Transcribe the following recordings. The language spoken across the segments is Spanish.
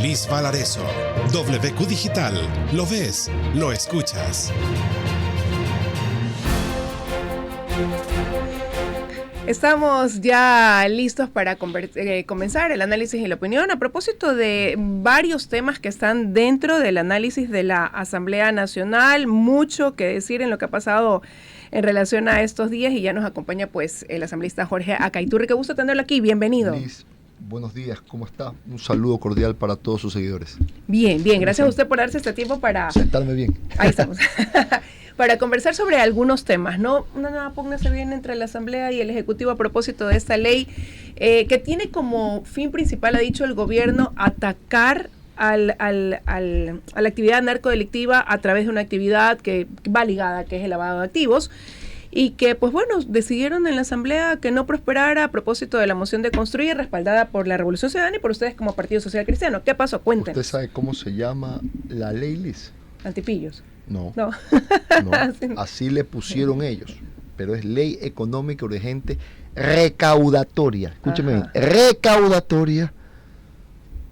Liz Valareso. WQ Digital. Lo ves, lo escuchas. Estamos ya listos para comenzar el análisis y la opinión a propósito de varios temas que están dentro del análisis de la Asamblea Nacional. Mucho que decir en lo que ha pasado en relación a estos días y ya nos acompaña pues el asambleísta Jorge Acaiturri. Qué gusto tenerlo aquí, bienvenido. Liz, buenos días, ¿cómo está? Un saludo cordial para todos sus seguidores. Bien, gracias a usted por darse este tiempo para... Sentarme bien. Ahí estamos. Para conversar sobre algunos temas, ¿no? Una nueva pugna se viene entre la Asamblea y el Ejecutivo a propósito de esta ley que tiene como fin principal, ha dicho el gobierno, atacar a la actividad narcodelictiva a través de una actividad que va ligada, que es el lavado de activos, y que, pues bueno, decidieron en la Asamblea que no prosperara a propósito de la moción de construir, respaldada por la Revolución Ciudadana y por ustedes como Partido Social Cristiano. ¿Qué pasó? Cuéntenos. ¿Usted sabe cómo se llama la ley, Liz? Antipillos. No. No. Así le pusieron ellos, pero es ley económica urgente recaudatoria. Escúcheme bien, recaudatoria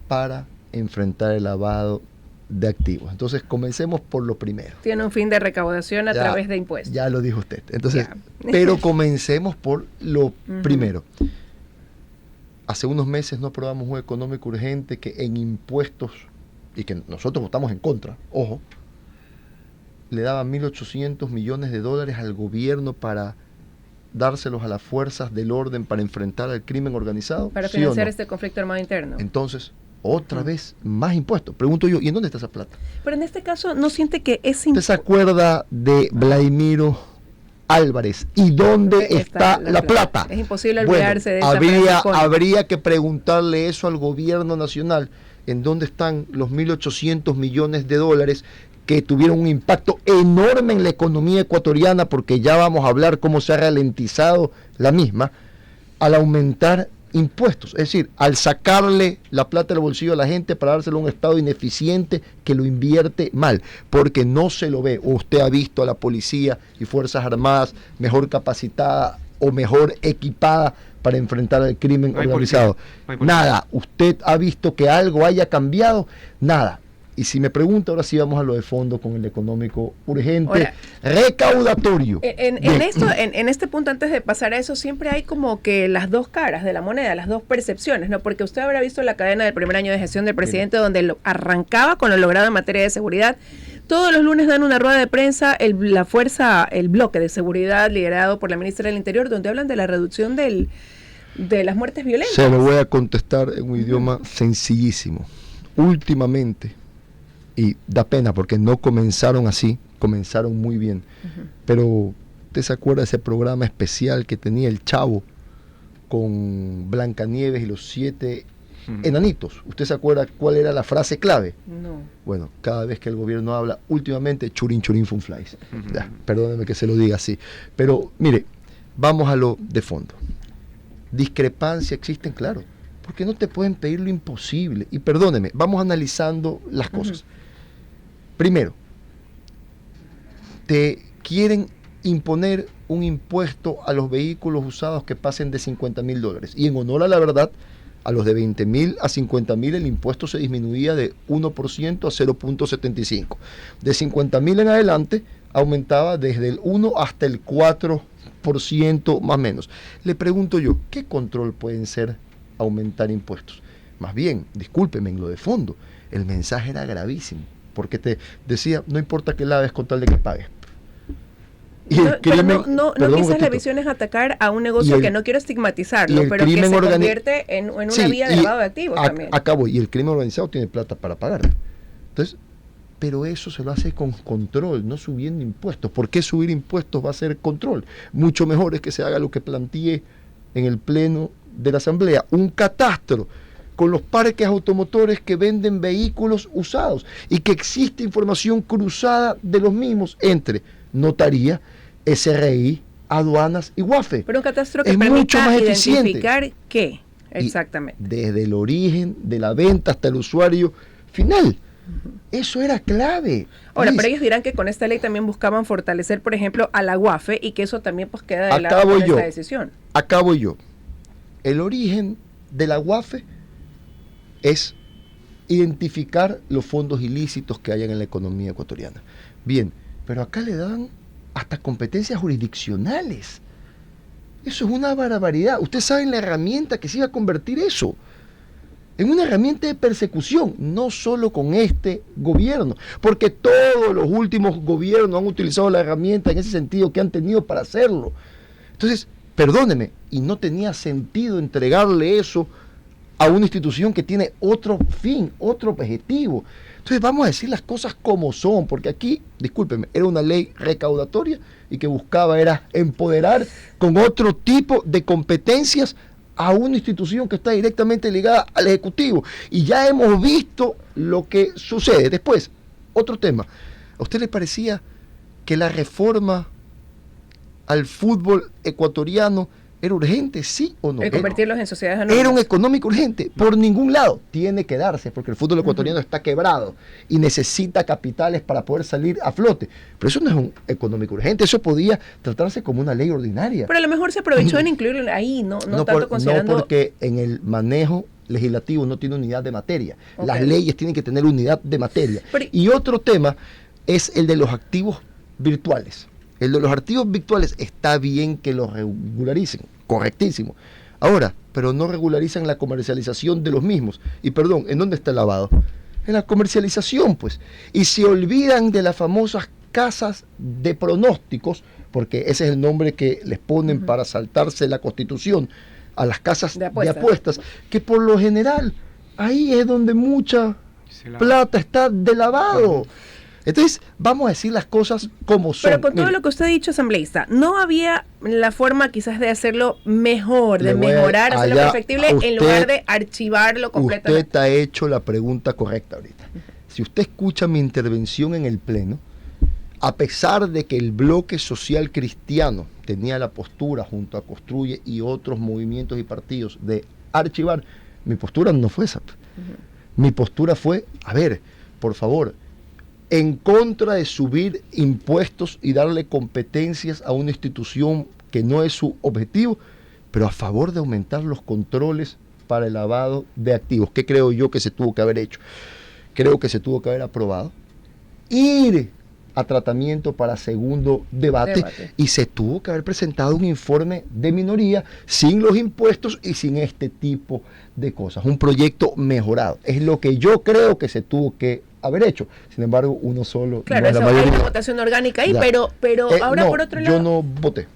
para enfrentar el lavado de activos. Entonces, comencemos por lo primero. Tiene un fin de recaudación a través de impuestos. Ya lo dijo usted. Entonces, pero comencemos por lo primero. Hace unos meses no aprobamos un económico urgente que en impuestos, y que nosotros votamos en contra, ojo, le daba 1.800 millones de dólares al gobierno para dárselos a las fuerzas del orden para enfrentar al crimen organizado. Para financiar este conflicto armado interno. Entonces, otra vez, más impuestos. Pregunto yo, ¿y en dónde está esa plata? Pero en este caso, ¿no siente que es ¿Usted se acuerda de Vladimiro Álvarez? ¿Y dónde está la plata? Es imposible olvidarse de esa habría que preguntarle eso al gobierno nacional. ¿En dónde están los 1.800 millones de dólares que tuvieron un impacto enorme en la economía ecuatoriana, porque ya vamos a hablar cómo se ha ralentizado la misma, al aumentar impuestos? Es decir, al sacarle la plata del bolsillo a la gente para dárselo a un Estado ineficiente que lo invierte mal, porque no se lo ve. Usted ha visto a la policía y Fuerzas Armadas mejor capacitada o mejor equipada para enfrentar al crimen organizado. Nada. ¿Usted ha visto que algo haya cambiado? Nada. Y si me pregunta, ahora sí vamos a lo de fondo con el económico urgente, ahora, recaudatorio. En este punto, antes de pasar a eso, siempre hay como que las dos caras de la moneda, las dos percepciones, ¿no? Porque usted habrá visto la cadena del primer año de gestión del presidente, donde arrancaba con lo logrado en materia de seguridad. Todos los lunes dan una rueda de prensa, el bloque de seguridad liderado por la ministra del Interior, donde hablan de la reducción de las muertes violentas. Se lo voy a contestar en un idioma sencillísimo. Últimamente, y da pena porque no comenzaron así, comenzaron muy bien. Pero ¿usted se acuerda de ese programa especial que tenía el Chavo con Blancanieves y los 7 enanitos? ¿Usted se acuerda cuál era la frase clave? No. Bueno, cada vez que el gobierno habla, últimamente, churin churin fun flies. Perdóneme que se lo diga así. Pero mire, vamos a lo de fondo. Discrepancia existen, claro, porque no te pueden pedir lo imposible. Y perdóneme, vamos analizando las cosas. Primero, te quieren imponer un impuesto a los vehículos usados que pasen de $50,000. Y en honor a la verdad, a los de 20,000 a 50,000 el impuesto se disminuía de 1% a 0.75. De 50,000 en adelante aumentaba desde el 1 hasta el 4% más o menos. Le pregunto yo, ¿qué control pueden ser aumentar impuestos? Más bien, discúlpeme, en lo de fondo, el mensaje era gravísimo, porque te decía, no importa que laves con tal de que pagues. Y no quizás la visión es atacar a un negocio que no quiero estigmatizarlo, pero que se convierte en una vía de lavado de activos también. Acabo, y el crimen organizado tiene plata para pagar. Entonces, pero eso se lo hace con control, no subiendo impuestos. ¿Por qué subir impuestos va a ser control? Mucho mejor es que se haga lo que planteé en el pleno de la Asamblea, un catastro con los parques automotores que venden vehículos usados y que existe información cruzada de los mismos entre notaría, SRI, aduanas y UAFE. Pero un catastro que es permita mucho más identificar qué exactamente. Y desde el origen de la venta hasta el usuario final. Eso era clave. Ahora, pero ellos dirán que con esta ley también buscaban fortalecer, por ejemplo, a la UAFE y que eso también pues queda de lado con esta decisión. Acabo yo. El origen de la UAFE es identificar los fondos ilícitos que hayan en la economía ecuatoriana. Bien, pero acá le dan hasta competencias jurisdiccionales. Eso es una barbaridad. Ustedes saben la herramienta que se iba a convertir eso en una herramienta de persecución, no solo con este gobierno, porque todos los últimos gobiernos han utilizado la herramienta en ese sentido que han tenido para hacerlo. Entonces, perdóneme, y no tenía sentido entregarle eso a una institución que tiene otro fin, otro objetivo. Entonces vamos a decir las cosas como son, porque aquí, discúlpeme, era una ley recaudatoria y que buscaba era empoderar con otro tipo de competencias a una institución que está directamente ligada al Ejecutivo. Y ya hemos visto lo que sucede. Después, otro tema. ¿A usted le parecía que la reforma al fútbol ecuatoriano era urgente, sí o no? El convertirlos en sociedades anónimas. Era un económico urgente, por ningún lado. Tiene que darse, porque el fútbol ecuatoriano está quebrado y necesita capitales para poder salir a flote. Pero eso no es un económico urgente, eso podía tratarse como una ley ordinaria. Pero a lo mejor se aprovechó en incluirlo ahí, no tanto considerando... No, porque en el manejo legislativo no tiene unidad de materia. Okay. Las leyes tienen que tener unidad de materia. Pero... Y otro tema es el de los activos virtuales. El de los activos virtuales está bien que los regularicen, correctísimo. Ahora, pero no regularizan la comercialización de los mismos. Y perdón, ¿en dónde está el lavado? En la comercialización, pues. Y se olvidan de las famosas casas de pronósticos, porque ese es el nombre que les ponen para saltarse la Constitución, a las casas de apuestas, que por lo general ahí es donde mucha plata está de lavado. Entonces, vamos a decir las cosas como son. Pero con todo lo que usted ha dicho, asambleísta, ¿no había la forma quizás de hacerlo mejor, de mejorar, hacerlo perfectible, en lugar de archivarlo completamente? Usted ha hecho la pregunta correcta ahorita. Si usted escucha mi intervención en el Pleno, a pesar de que el bloque social cristiano tenía la postura junto a Construye y otros movimientos y partidos de archivar, mi postura no fue esa. Mi postura fue, a ver, por favor, en contra de subir impuestos y darle competencias a una institución que no es su objetivo, pero a favor de aumentar los controles para el lavado de activos. ¿Qué creo yo que se tuvo que haber hecho? Creo que se tuvo que haber aprobado, ir a tratamiento para segundo debate y se tuvo que haber presentado un informe de minoría sin los impuestos y sin este tipo de cosas. Un proyecto mejorado. Es lo que yo creo que se tuvo que haber hecho. Sin embargo, uno solo. Claro, no eso hay una votación orgánica ahí, pero ahora no, por otro lado. Yo no voté.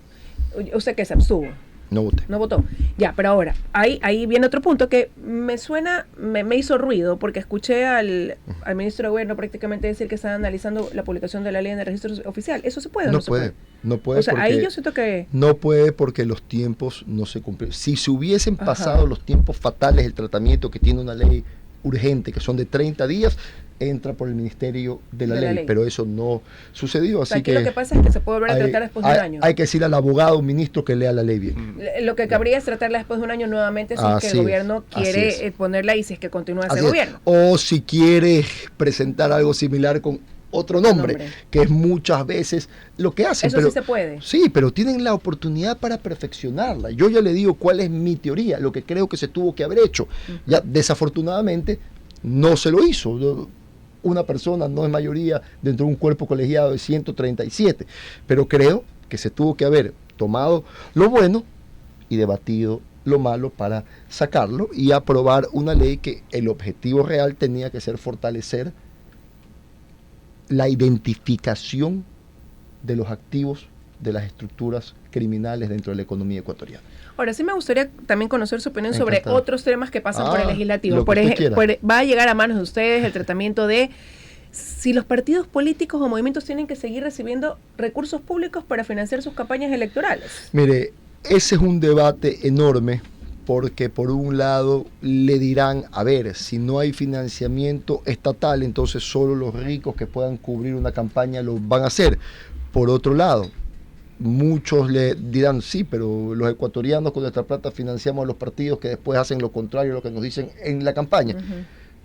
¿Usted qué se abstuvo? No voté. No votó. Ya, pero ahora, ahí viene otro punto que me suena, me hizo ruido, porque escuché al ministro de Gobierno prácticamente decir que están analizando la publicación de la ley en el registro oficial. ¿Eso se puede o no se puede? No puede. O sea, ahí yo siento que... No puede porque los tiempos no se cumplieron. Si se hubiesen pasado los tiempos fatales, el tratamiento que tiene una ley urgente, que son de 30 días, entra por el Ministerio de la ley, pero eso no sucedió. Así que lo que pasa es que se puede volver a tratar después de un año. Hay que decirle al abogado, ministro, que lea la ley bien. Lo que cabría es tratarla después de un año nuevamente si es que el gobierno quiere ponerla y si es que continúa ese gobierno. O si quiere presentar algo similar con otro nombre, que es muchas veces lo que hacen. Eso sí se puede. Sí, pero tienen la oportunidad para perfeccionarla. Yo ya le digo cuál es mi teoría, lo que creo que se tuvo que haber hecho. Ya desafortunadamente no se lo hizo. Una persona no es mayoría dentro de un cuerpo colegiado de 137, pero creo que se tuvo que haber tomado lo bueno y debatido lo malo para sacarlo y aprobar una ley que el objetivo real tenía que ser fortalecer la identificación de los activos de las estructuras criminales dentro de la economía ecuatoriana. Ahora, sí me gustaría también conocer su opinión sobre otros temas que pasan por el legislativo. Por ejemplo, va a llegar a manos de ustedes el tratamiento de si los partidos políticos o movimientos tienen que seguir recibiendo recursos públicos para financiar sus campañas electorales. Mire, ese es un debate enorme porque por un lado le dirán, a ver, si no hay financiamiento estatal, entonces solo los ricos que puedan cubrir una campaña lo van a hacer. Por otro lado, muchos le dirán, sí, pero los ecuatorianos con nuestra plata financiamos a los partidos que después hacen lo contrario a lo que nos dicen en la campaña.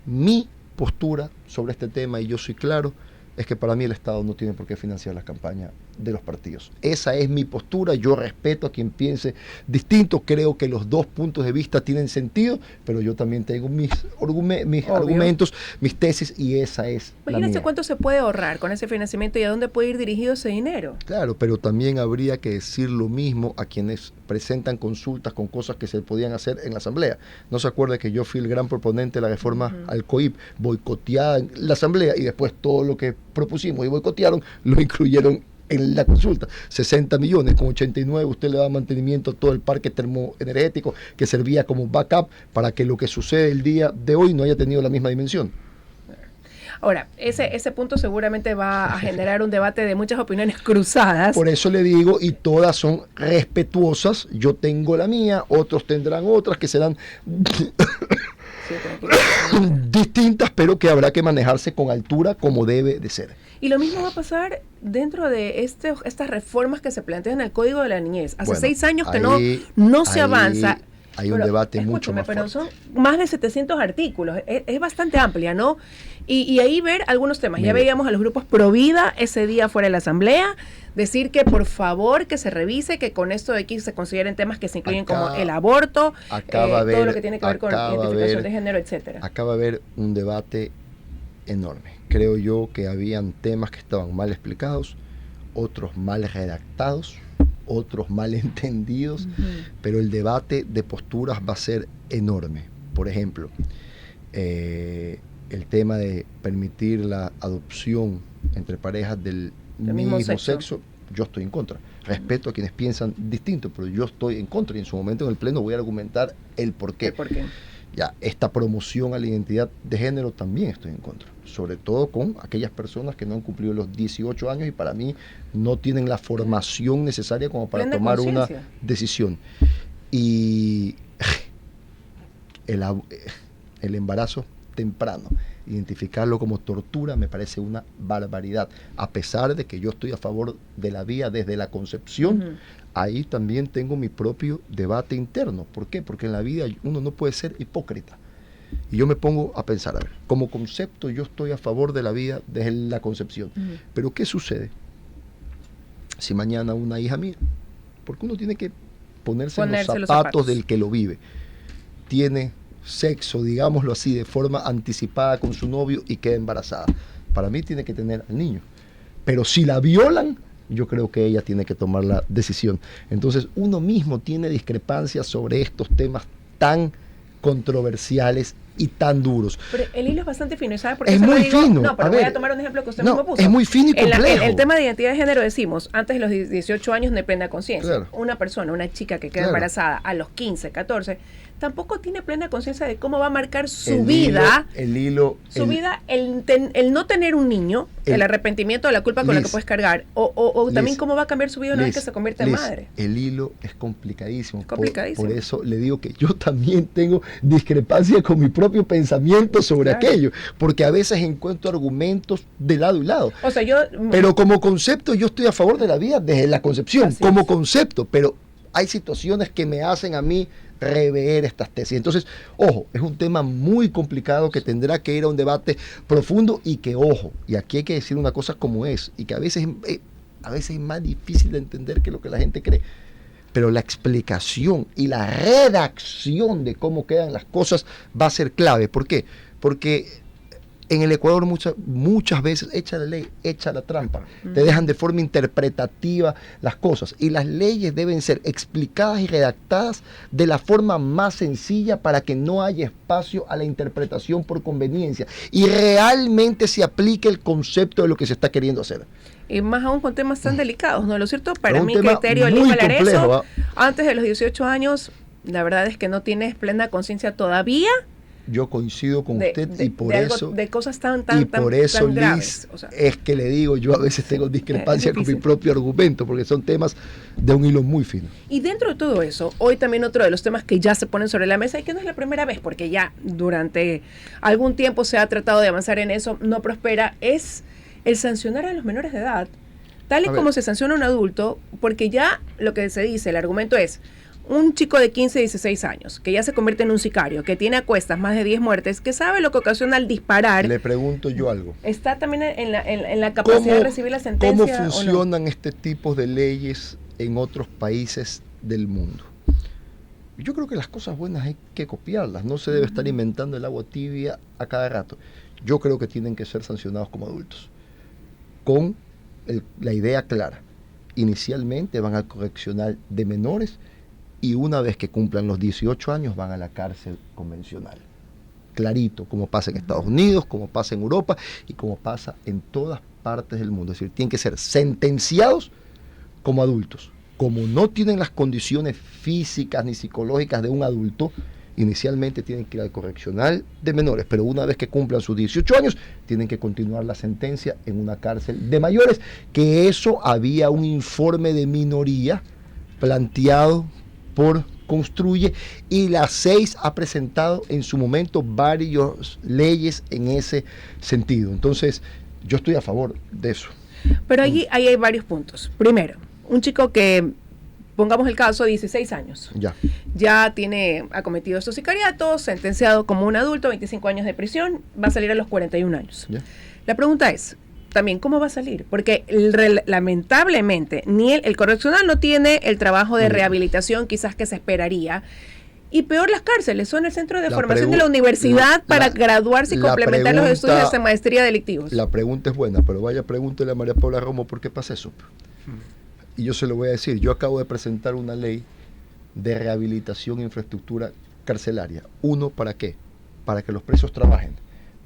Mi postura sobre este tema, y yo soy claro, es que para mí el Estado no tiene por qué financiar las campañas de los partidos. Esa es mi postura, yo respeto a quien piense distinto, creo que los dos puntos de vista tienen sentido, pero yo también tengo mis argumentos, mis tesis, y esa es la Imagínate mía. cuánto se puede ahorrar con ese financiamiento y a dónde puede ir dirigido ese dinero. Claro, pero también habría que decir lo mismo a quienes presentan consultas con cosas que se podían hacer en la Asamblea. No se acuerda que yo fui el gran proponente de la reforma al COIP, boicoteada en la Asamblea, y después todo lo que propusimos y boicotearon lo incluyeron en la consulta. 60 millones, con 89 usted le da mantenimiento a todo el parque termoenergético que servía como backup para que lo que sucede el día de hoy no haya tenido la misma dimensión. Ahora, ese punto seguramente va a generar un debate de muchas opiniones cruzadas. Por eso le digo, y todas son respetuosas, yo tengo la mía, otros tendrán otras que serán Sí, tranquilo. distintas, pero que habrá que manejarse con altura como debe de ser. Y lo mismo va a pasar dentro de estas reformas que se plantean en el Código de la Niñez. Hace Bueno, 6 años que ahí- no se ahí avanza. Hay un debate mucho escúchame, más pero fuerte. son más de 700 artículos. Es bastante amplia, ¿no? Y ahí ver algunos temas. Ya Mire. veíamos a los grupos pro vida ese día fuera de la Asamblea decir que por favor que se revise, que con esto de aquí se consideren temas que se incluyen Acá- como el aborto, acaba de todo ver- lo que tiene que ver con acaba de identificación ver- de género, etcétera. Acaba de haber un debate enorme. Creo yo que habían temas que estaban mal explicados, otros mal redactados, otros mal entendidos, pero el debate de posturas va a ser enorme. Por ejemplo, el tema de permitir la adopción entre parejas del mismo sexo, yo estoy en contra. Respeto a quienes piensan distinto, pero yo estoy en contra, y en su momento en el Pleno voy a argumentar el porqué. ¿Por qué? Ya, esta promoción a la identidad de género también estoy en contra, sobre todo con aquellas personas que no han cumplido los 18 años y para mí no tienen la formación necesaria como para Plena tomar una conciencia. decisión. Y el embarazo temprano, identificarlo como tortura me parece una barbaridad, a pesar de que yo estoy a favor de la vida desde la concepción. Ahí también tengo mi propio debate interno. ¿Por qué? Porque en la vida uno no puede ser hipócrita. Y yo me pongo a pensar, a ver, como concepto yo estoy a favor de la vida desde la concepción. Pero ¿qué sucede si mañana una hija mía, porque uno tiene que ponerse en los zapatos del que lo vive, tiene sexo, digámoslo así, de forma anticipada con su novio y queda embarazada? Para mí tiene que tener al niño. Pero si la violan, yo creo que ella tiene que tomar la decisión. Entonces, uno mismo tiene discrepancias sobre estos temas tan controversiales y tan duros. Pero el hilo es bastante fino, ¿y sabe por qué Es se lo muy digo? fino. No, pero A voy ver, a tomar un ejemplo que usted no, mismo puso. es muy fino y complejo. El tema de identidad de género decimos, antes de los 18 años no hay plena conciencia. Claro. Una persona, una chica que queda Claro. embarazada a los 15, 14, tampoco tiene plena conciencia de cómo va a marcar su El vida. hilo, El no tener un niño, el arrepentimiento de la culpa con la que Liz, puedes cargar, o también Liz, cómo va a cambiar su vida una vez Liz, que se convierte en Liz, madre. El hilo es complicadísimo. Es complicadísimo. Por eso le digo que yo también tengo discrepancia con mi propio pensamiento sobre Claro. aquello, porque a veces encuentro argumentos de lado y lado. O sea, yo... Pero como concepto yo estoy a favor de la vida desde la concepción, Así como es. concepto, pero hay situaciones que me hacen a mí rever estas tesis. Entonces, ojo, es un tema muy complicado que tendrá que ir a un debate profundo y que, ojo, y aquí hay que decir una cosa como es, y que a veces es más difícil de entender que lo que la gente cree. Pero la explicación y la redacción de cómo quedan las cosas va a ser clave. ¿Por qué? Porque en el Ecuador muchas veces echa la ley, echa la trampa. Te dejan de forma interpretativa las cosas. Y las leyes deben ser explicadas y redactadas de la forma más sencilla para que no haya espacio a la interpretación por conveniencia. Y realmente se aplique el concepto de lo que se está queriendo hacer. Y más aún con temas tan delicados, ¿no? Lo cierto, para Es un mi tema criterio, el muy hijo Alarezo, complejo, antes de los 18 años, la verdad es que no tienes plena conciencia todavía Yo coincido con usted y por de eso... de cosas tan Liz, graves. O sea, es que le digo, yo a veces tengo discrepancia con mi difícil. propio argumento, porque son temas de un hilo muy fino. y dentro de todo eso, hoy también otro de los temas que ya se ponen sobre la mesa y que no es la primera vez, porque ya durante algún tiempo se ha tratado de avanzar en eso, no prospera, es el sancionar a los menores de edad, tal y A como ver. se sanciona a un adulto, porque ya lo que se dice, el argumento es, un chico de 15, 16 años, que ya se convierte en un sicario, que tiene a cuestas más de 10 muertes, que sabe lo que ocasiona al disparar. Le pregunto yo algo. ¿Está también en la capacidad de recibir la sentencia? ¿Cómo funcionan este tipo de leyes en otros países del mundo? Yo creo que las cosas buenas hay que copiarlas, no se debe estar inventando el agua tibia a cada rato. Yo creo que tienen que ser sancionados como adultos, con la idea clara. Inicialmente van al correccional de menores y una vez que cumplan los 18 años van a la cárcel convencional. Clarito, como pasa en Estados Unidos, como pasa en Europa y como pasa en todas partes del mundo. Es decir, tienen que ser sentenciados como adultos. Como no tienen las condiciones físicas ni psicológicas de un adulto, inicialmente tienen que ir al correccional de menores, pero una vez que cumplan sus 18 años, tienen que continuar la sentencia en una cárcel de mayores, que eso había un informe de minoría planteado por Construye, y la 6 ha presentado en su momento varias leyes en ese sentido. Entonces, yo estoy a favor de eso. Pero ahí hay varios puntos. Primero, un chico que, pongamos el caso, 16 años. Ya ha cometido estos sicariatos, sentenciado como un adulto, 25 años de prisión, va a salir a los 41 años. Ya. La pregunta es, también, ¿cómo va a salir? Porque lamentablemente ni el correccional no tiene el trabajo de rehabilitación quizás que se esperaría. Y peor, las cárceles son el centro de formación de la universidad para graduarse y complementar los estudios de maestría delictivos. La pregunta es buena, pero vaya, pregúntele a María Paula Romo por qué pasa eso. Y yo se lo voy a decir, yo acabo de presentar una ley de rehabilitación e infraestructura carcelaria. Uno, ¿para qué? Para que los presos trabajen.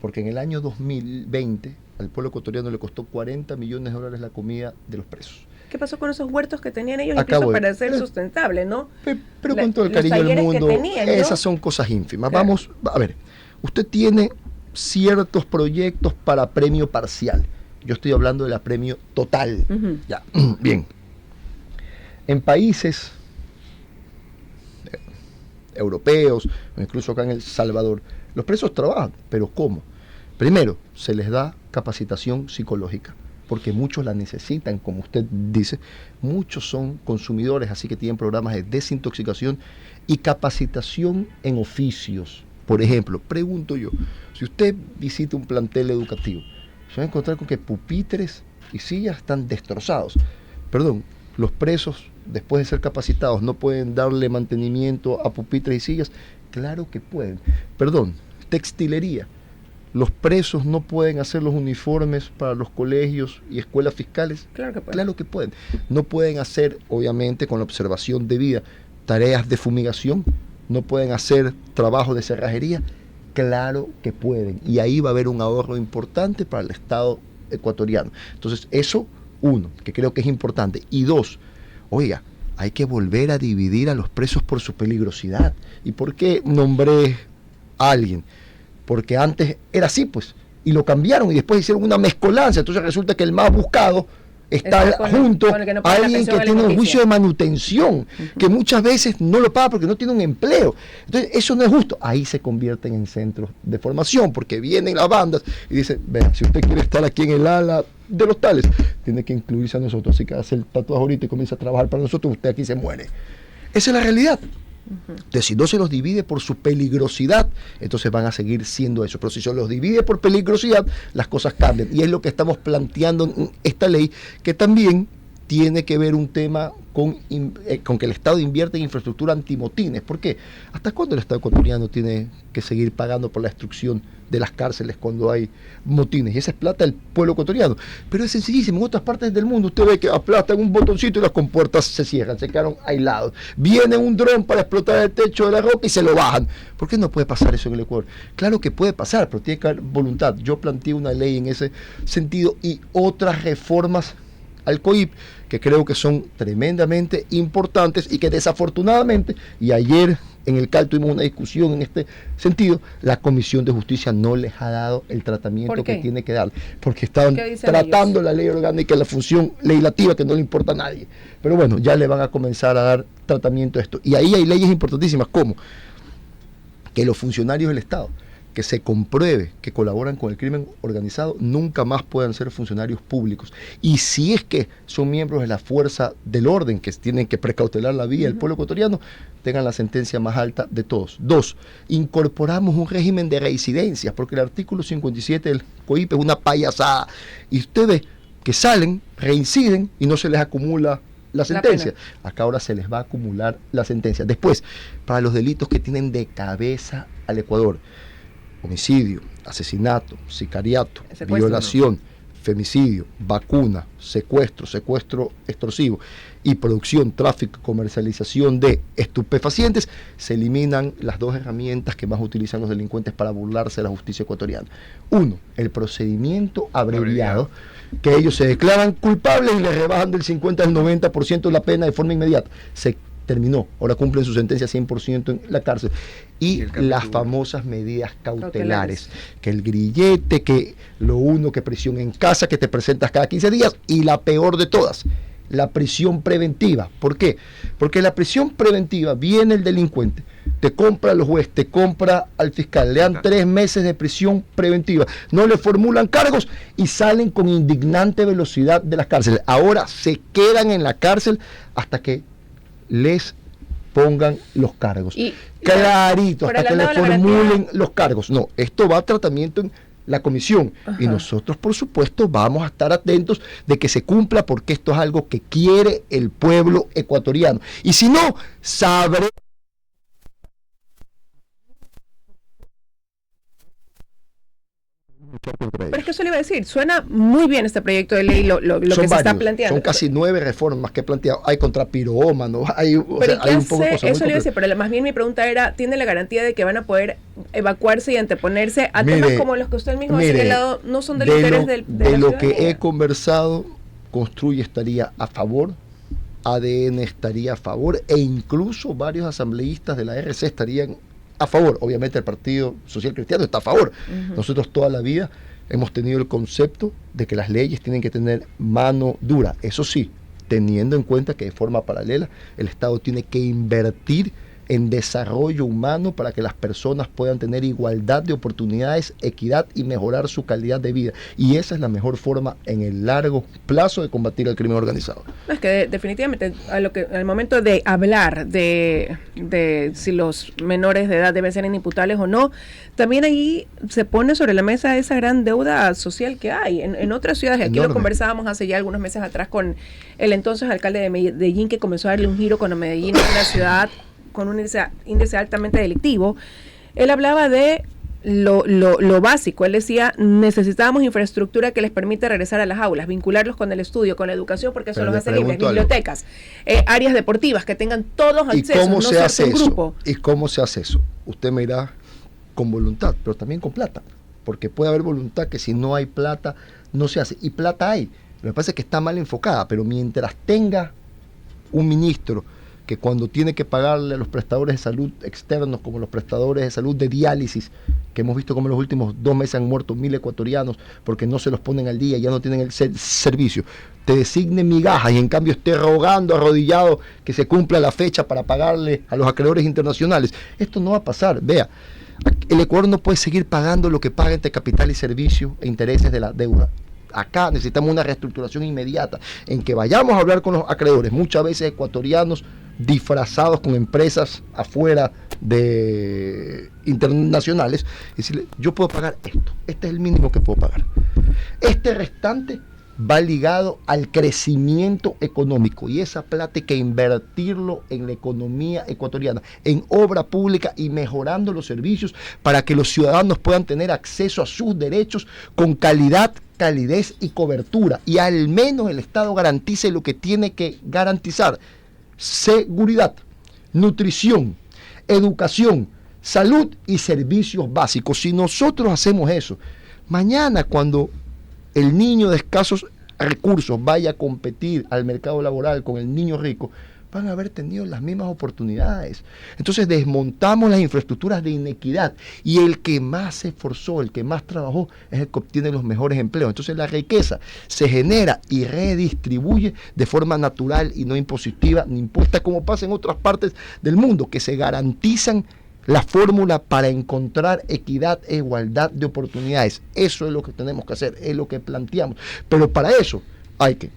Porque en el año 2020 al pueblo ecuatoriano le costó $40 millones la comida de los presos. ¿Qué pasó con esos huertos que tenían ellos incluso para ser sustentable, no? Pero con todo el cariño del mundo, tenían, ¿no? Esas son cosas ínfimas. Claro. Vamos, a ver, usted tiene ciertos proyectos para premio parcial. Yo estoy hablando de la premio total. Ya, bien. En países europeos, o incluso acá en El Salvador, los presos trabajan, pero ¿cómo? Primero, se les da capacitación psicológica, porque muchos la necesitan, como usted dice, muchos son consumidores, así que tienen programas de desintoxicación y capacitación en oficios. Por ejemplo, pregunto yo, si usted visita un plantel educativo, se va a encontrar con que pupitres y sillas están destrozados. Perdón, los presos, después de ser capacitados, ¿no pueden darle mantenimiento a pupitres y sillas? Claro que pueden. Perdón, textilería. ¿Los presos no pueden hacer los uniformes para los colegios y escuelas fiscales? Claro que pueden. Claro que pueden. No pueden hacer, obviamente, con la observación debida, tareas de fumigación. No pueden hacer trabajo de cerrajería. Claro que pueden. Y ahí va a haber un ahorro importante para el Estado ecuatoriano. Entonces, eso, uno, que creo que es importante. Y dos, oiga, hay que volver a dividir a los presos por su peligrosidad. ¿Y por qué nombré a alguien? Porque antes era así, pues, y lo cambiaron y después hicieron una mezcolanza. Entonces resulta que el más buscado está junto a alguien que tiene un juicio de manutención, que muchas veces no lo paga porque no tiene un empleo. Entonces eso no es justo. Ahí se convierten en centros de formación, porque vienen las bandas y dicen, vean, si usted quiere estar aquí en el ala de los tales, tiene que incluirse a nosotros. Así que hace el tatuaje ahorita y comienza a trabajar para nosotros, usted aquí se muere. Esa es la realidad. Entonces, si no se los divide por su peligrosidad, entonces van a seguir siendo eso. Pero si se los divide por peligrosidad, las cosas cambian. Y es lo que estamos planteando en esta ley, que también tiene que ver un tema con que el Estado invierte en infraestructura antimotines. ¿Por qué? ¿Hasta cuándo el Estado ecuatoriano tiene que seguir pagando por la destrucción de las cárceles cuando hay motines? Y esa es plata del pueblo ecuatoriano. Pero es sencillísimo. En otras partes del mundo usted ve que aplastan un botoncito y las compuertas se cierran, se quedaron aislados. Viene un dron para explotar el techo de la roca y se lo bajan. ¿Por qué no puede pasar eso en el Ecuador? Claro que puede pasar, pero tiene que haber voluntad. Yo planteé una ley en ese sentido y otras reformas al COIP que creo que son tremendamente importantes y que desafortunadamente, y ayer en el CAL tuvimos una discusión en este sentido, la Comisión de Justicia no les ha dado el tratamiento que tiene que dar, porque estaban tratando la ley orgánica y la función legislativa que no le importa a nadie. Pero bueno, ya le van a comenzar a dar tratamiento a esto. Y ahí hay leyes importantísimas como que los funcionarios del Estado que se compruebe que colaboran con el crimen organizado, nunca más puedan ser funcionarios públicos. Y si es que son miembros de la fuerza del orden, que tienen que precautelar la vida del pueblo ecuatoriano, tengan la sentencia más alta de todos. 2, incorporamos un régimen de reincidencias, porque el artículo 57 del COIP es una payasada. Y usted ve que salen, reinciden y no se les acumula la sentencia. Acá ahora se les va a acumular la sentencia. Después, para los delitos que tienen de cabeza al Ecuador: homicidio, asesinato, sicariato, violación, femicidio, vacuna, secuestro extorsivo y producción, tráfico y comercialización de estupefacientes, se eliminan las 2 herramientas que más utilizan los delincuentes para burlarse de la justicia ecuatoriana. 1, el procedimiento abreviado, que ellos se declaran culpables y les rebajan del 50 al 90% la pena de forma inmediata. Se terminó, ahora cumplen su sentencia 100% en la cárcel. Y las famosas medidas cautelares, que el grillete, que lo uno, que prisión en casa, que te presentas cada 15 días, y la peor de todas, la prisión preventiva. ¿Por qué? Porque la prisión preventiva, viene el delincuente, te compra al juez, te compra al fiscal, le dan 3 meses de prisión preventiva, no le formulan cargos y salen con indignante velocidad de las cárceles. Ahora se quedan en la cárcel hasta que les pongan los cargos. Clarito, hasta que le formulen los cargos. No, esto va a tratamiento en la comisión. Y nosotros, por supuesto, vamos a estar atentos de que se cumpla, porque esto es algo que quiere el pueblo ecuatoriano. Y si no, sabré. Pero es que eso le iba a decir, suena muy bien este proyecto de ley, lo que se está planteando. Son casi 9 reformas que he planteado. Hay contra pirómanos, hay un poco de cosas. Eso le iba a decir, pero más bien mi pregunta era, ¿tiene la garantía de que van a poder evacuarse y anteponerse a temas como los que usted mismo ha señalado, no son del interés de lo que he conversado, Construye estaría a favor, ADN estaría a favor, e incluso varios asambleístas de la RC estarían a favor. Obviamente el Partido Social Cristiano está a favor. Nosotros toda la vida hemos tenido el concepto de que las leyes tienen que tener mano dura. Eso sí, teniendo en cuenta que de forma paralela el Estado tiene que invertir en desarrollo humano para que las personas puedan tener igualdad de oportunidades, equidad y mejorar su calidad de vida. Y esa es la mejor forma en el largo plazo de combatir el crimen organizado. No, es que definitivamente al momento de hablar de si los menores de edad deben ser inimputables o no, también ahí se pone sobre la mesa esa gran deuda social que hay en otras ciudades. Aquí lo conversábamos hace ya algunos meses atrás con el entonces alcalde de Medellín, que comenzó a darle un giro cuando Medellín es una ciudad con un índice altamente delictivo. Él hablaba de lo básico. Él decía, necesitábamos infraestructura que les permita regresar a las aulas, vincularlos con el estudio, con la educación, porque eso los hace libres, bibliotecas, áreas deportivas, que tengan todos acceso. ¿Y cómo se hace eso? Grupo. ¿Y cómo se hace eso? Usted me dirá, con voluntad, pero también con plata, porque puede haber voluntad que si no hay plata, no se hace. Y plata hay. Lo que pasa es que está mal enfocada, pero mientras tenga un ministro que cuando tiene que pagarle a los prestadores de salud externos, como los prestadores de salud de diálisis, que hemos visto como en los últimos 2 meses han muerto 1000 ecuatorianos porque no se los ponen al día, ya no tienen el servicio, te designe migajas y en cambio esté rogando arrodillado que se cumpla la fecha para pagarle a los acreedores internacionales. Esto no va a pasar. Vea, el Ecuador no puede seguir pagando lo que paga entre capital y servicio e intereses de la deuda. Acá necesitamos una reestructuración inmediata, en que vayamos a hablar con los acreedores, muchas veces ecuatorianos disfrazados con empresas afuera de internacionales, y decirle, yo puedo pagar esto, este es el mínimo que puedo pagar. Este restante va ligado al crecimiento económico, y esa plata hay que invertirlo en la economía ecuatoriana, en obra pública y mejorando los servicios para que los ciudadanos puedan tener acceso a sus derechos con calidad, calidez y cobertura, y al menos el Estado garantice lo que tiene que garantizar: seguridad, nutrición, educación, salud y servicios básicos. Si nosotros hacemos eso, mañana cuando el niño de escasos recursos vaya a competir al mercado laboral con el niño rico, van a haber tenido las mismas oportunidades. Entonces desmontamos las infraestructuras de inequidad, y el que más se esforzó, el que más trabajó, es el que obtiene los mejores empleos. Entonces la riqueza se genera y redistribuye de forma natural y no impositiva ni impuesta, como pasa en otras partes del mundo, que se garantizan la fórmula para encontrar equidad e igualdad de oportunidades. Eso es lo que tenemos que hacer, es lo que planteamos. Pero para eso hay que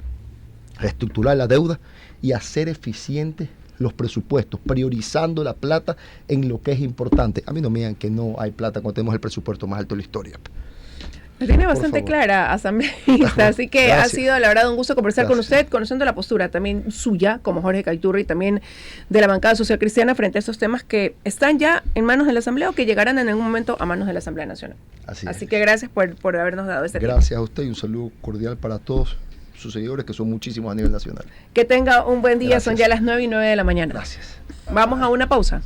reestructurar la deuda y hacer eficientes los presupuestos, priorizando la plata en lo que es importante. A mí no me digan que no hay plata cuando tenemos el presupuesto más alto de la historia. La tiene bastante clara, asambleísta, así que Gracias. ha sido la verdad un gusto conversar con Gracias. usted, conociendo la postura también suya, como Jorge Caiturri, y también de la bancada social cristiana frente a estos temas que están ya en manos de la Asamblea o que llegarán en algún momento a manos de la Asamblea Nacional. Así que gracias por habernos dado este tiempo. Gracias a usted y un saludo cordial para todos sus seguidores, que son muchísimos a nivel nacional. Que tenga un buen día, Gracias. son ya las 9:09 de la mañana. Gracias. Vamos a una pausa.